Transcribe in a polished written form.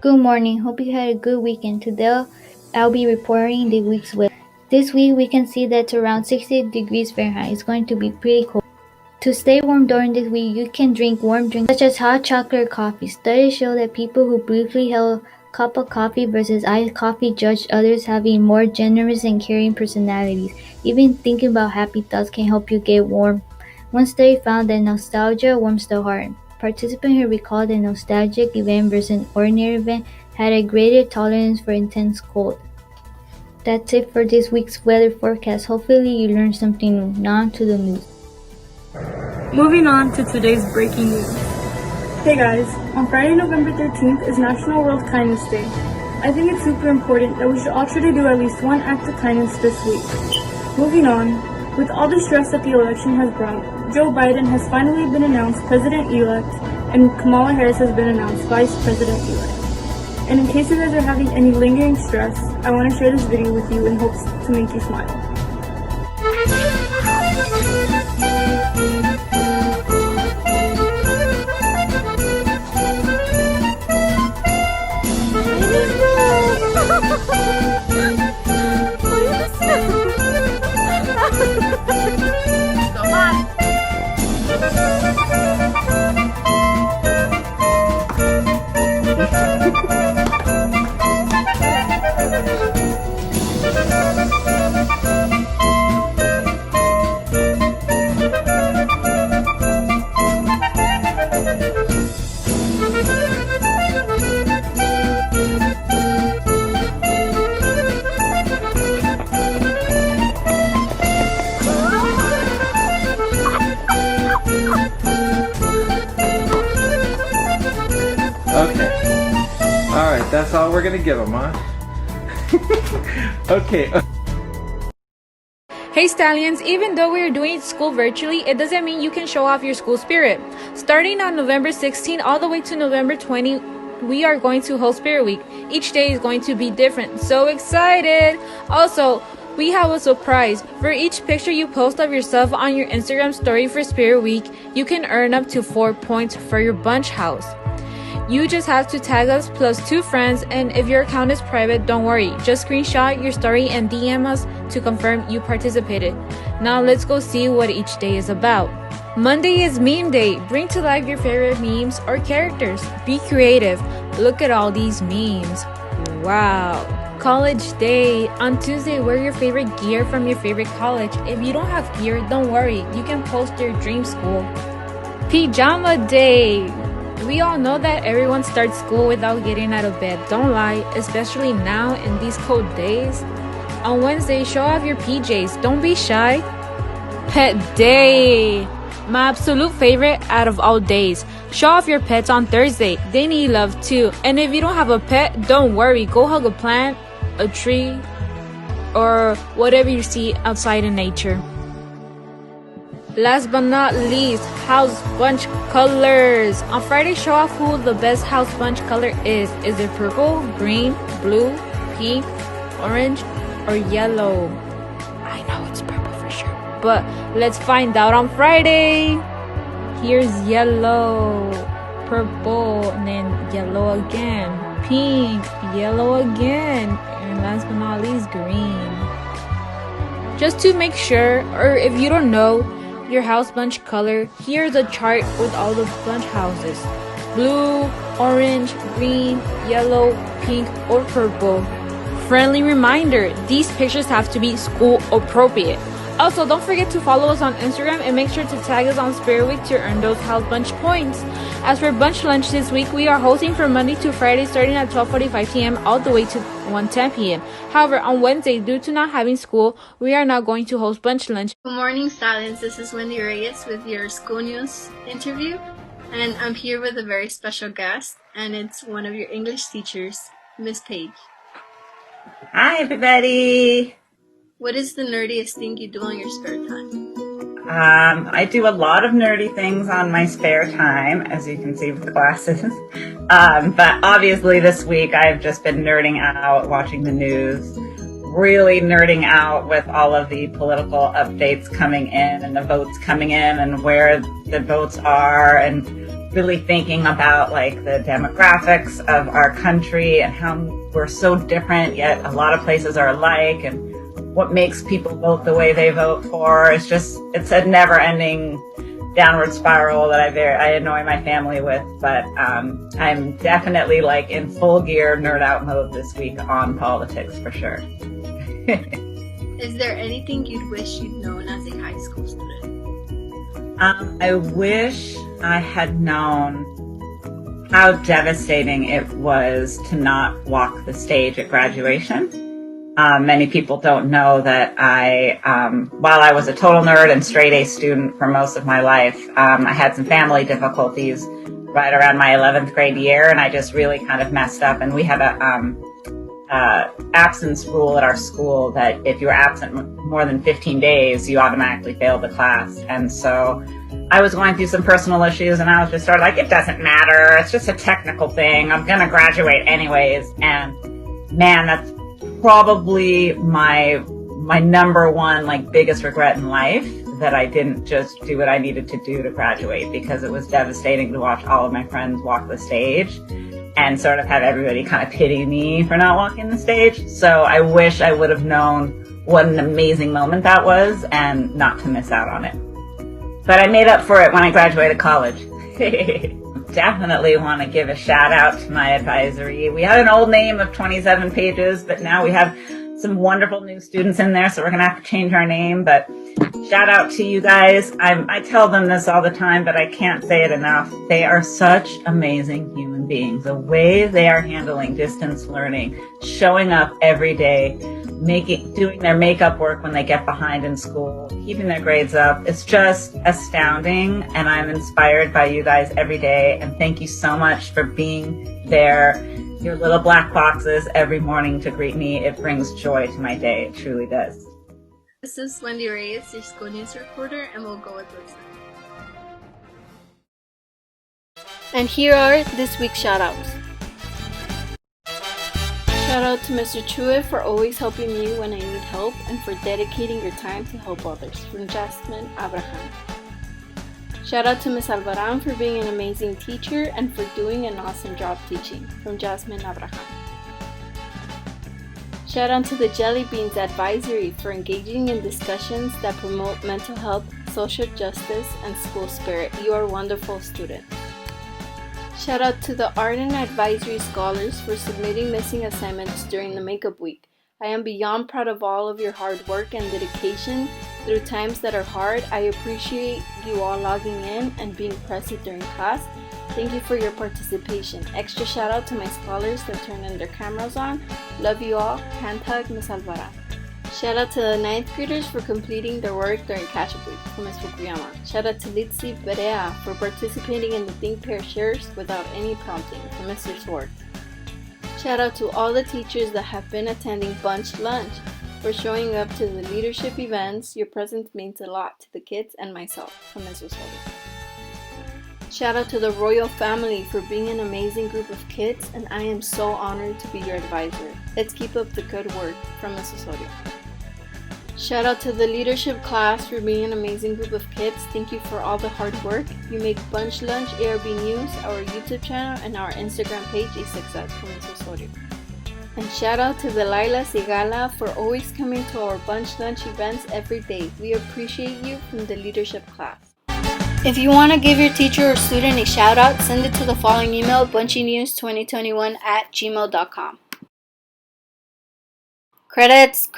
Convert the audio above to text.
Good morning. Hope you had a good weekend. Today I'll be reporting the week's weather. This week we can see that it's around 60 degrees Fahrenheit. It's going to be pretty cold. To stay warm during this week, you can drink warm drinks such as hot chocolate or coffee. Studies show that people who briefly held a cup of coffee versus iced coffee judged others having more generous and caring personalities. Even thinking about happy thoughts can help you get warm. One study found that nostalgia warms the heart. Participants who recalled a nostalgic event versus an ordinary event had a greater tolerance for intense cold. That's it for this week's weather forecast. Hopefully you learned something new. Now on to the news. Moving on to today's breaking news. Hey guys, on Friday, November 13th is National World Kindness Day. I think it's super important that we should all try to do at least one act of kindness this week. Moving on, with all the stress that the election has brought, Joe Biden has finally been announced President-elect and Kamala Harris has been announced Vice President-elect. And in case you guys are having any lingering stress, I want to share this video with you in hopes to make you smile. Okay. Alright, that's all we're gonna give them, huh? Okay. Hey Stallions, even though we are doing school virtually, it doesn't mean you can show off your school spirit. Starting on November 16 all the way to November 20, we are going to host Spirit Week. Each day is going to be different. So excited! Also, we have a surprise. For each picture you post of yourself on your Instagram story for Spirit Week, you can earn up to 4 points for your bunch house. You just have to tag us plus 2 friends, and if your account is private, don't worry. Just screenshot your story and DM us to confirm you participated. Now let's go see what each day is about. Monday is Meme Day. Bring to life your favorite memes or characters. Be creative. Look at all these memes. Wow. College Day. On Tuesday, wear your favorite gear from your favorite college. If you don't have gear, don't worry. You can post your dream school. Pajama Day. We all know that everyone starts school without getting out of bed. Don't lie, especially now in these cold days. On Wednesday, show off your PJs. Don't be shy. Pet Day. My absolute favorite out of all days. Show off your pets on Thursday. They need love too. And if you don't have a pet, don't worry. Go hug a plant, a tree, or whatever you see outside in nature. Last but not least, house bunch colors. On Friday, show off who the best house bunch color is. Is it purple, green, blue, pink, orange, or yellow? I know it's purple for sure, but let's find out on Friday. Here's yellow, purple, and then yellow again, pink, yellow again, and last but not least, green. Just to make sure, or if you don't know your house bunch color, here's a chart with all the bunch houses: blue, orange, green, yellow, pink, or purple. Friendly reminder, these pictures have to be school appropriate. Also, don't forget to follow us on Instagram and make sure to tag us on Spirit Week to earn those house bunch points. As for bunch lunch this week, we are hosting from Monday to Friday starting at 12:45 p.m. all the way to 1:10 p.m. However, on Wednesday, due to not having school, we are not going to host bunch lunch. Good morning, Stallions. This is Wendy Reyes with your school news interview, and I'm here with a very special guest, and it's one of your English teachers, Miss Paige. Hi, everybody. What is the nerdiest thing you do on your spare time? I do a lot of nerdy things on my spare time, as you can see with the glasses. But obviously this week I've just been nerding out, watching the news, really nerding out with all of the political updates coming in and the votes coming in and where the votes are and really thinking about like the demographics of our country and how we're so different, yet a lot of places are alike, and what makes people vote the way they vote for. It's a never-ending downward spiral that I annoy my family with, but I'm definitely like in full gear nerd out mode this week on politics for sure. Is there anything you'd wish you'd known as a high school student? I wish I had known how devastating it was to not walk the stage at graduation. Many people don't know that while I was a total nerd and straight A student for most of my life, I had some family difficulties right around my 11th grade year, and I just really kind of messed up. And we had a absence rule at our school that if you were absent more than 15 days, you automatically failed the class. And so I was going through some personal issues, and I was just sort of like, it doesn't matter. It's just a technical thing. I'm going to graduate anyways. And man, that's probably my number one, like, biggest regret in life, that I didn't just do what I needed to do to graduate, because it was devastating to watch all of my friends walk the stage and sort of have everybody kind of pity me for not walking the stage. So I wish I would have known what an amazing moment that was and not to miss out on it. But I made up for it when I graduated college. Definitely want to give a shout out to my advisory. We had an old name of 27 pages, but now we have some wonderful new students in there, so we're going to have to change our name. But shout out to you guys. I tell them this all the time, but I can't say it enough. They are such amazing human beings. The way they are handling distance learning, showing up every day, doing their makeup work when they get behind in school, keeping their grades up. It's just astounding, and I'm inspired by you guys every day. And thank you so much for being there, your little black boxes every morning to greet me. It brings joy to my day. It truly does. This is Wendy Reyes, your school news reporter, and we'll go with Lisa. And here are this week's shoutouts. Shout out to Mr. Chue for always helping me when I need help and for dedicating your time to help others, from Jasmine Abraham. Shout out to Ms. Alvaran for being an amazing teacher and for doing an awesome job teaching, from Jasmine Abraham. Shout out to the Jelly Beans Advisory for engaging in discussions that promote mental health, social justice, and school spirit. You are wonderful students. Shout out to the Art and Advisory Scholars for submitting missing assignments during the makeup week. I am beyond proud of all of your hard work and dedication through times that are hard. I appreciate you all logging in and being present during class. Thank you for your participation. Extra shout out to my scholars that turned in their cameras on. Love you all. Hand hug, Ms. Alvaran. Shout out to the 9th graders for completing their work during catch-up week, from Ms. Fukuyama. Shout out to Litsi Berea for participating in the Think Pair Shares without any prompting, from Mr. Sword. Shout out to all the teachers that have been attending Bunch Lunch for showing up to the leadership events. Your presence means a lot to the kids and myself, from Ms. Osorio. Shout out to the Royal family for being an amazing group of kids, and I am so honored to be your advisor. Let's keep up the good work, from Ms. Osorio. Shout out to the leadership class for being an amazing group of kids. Thank you for all the hard work. You make Bunch Lunch, ARB News, our YouTube channel, and our Instagram page a success, from Ms. Osorio. And shout out to the Laila Sigala for always coming to our Bunch Lunch events every day. We appreciate you, from the leadership class. If you want to give your teacher or student a shout out, send it to the following email, bunchynews2021@gmail.com. Credits.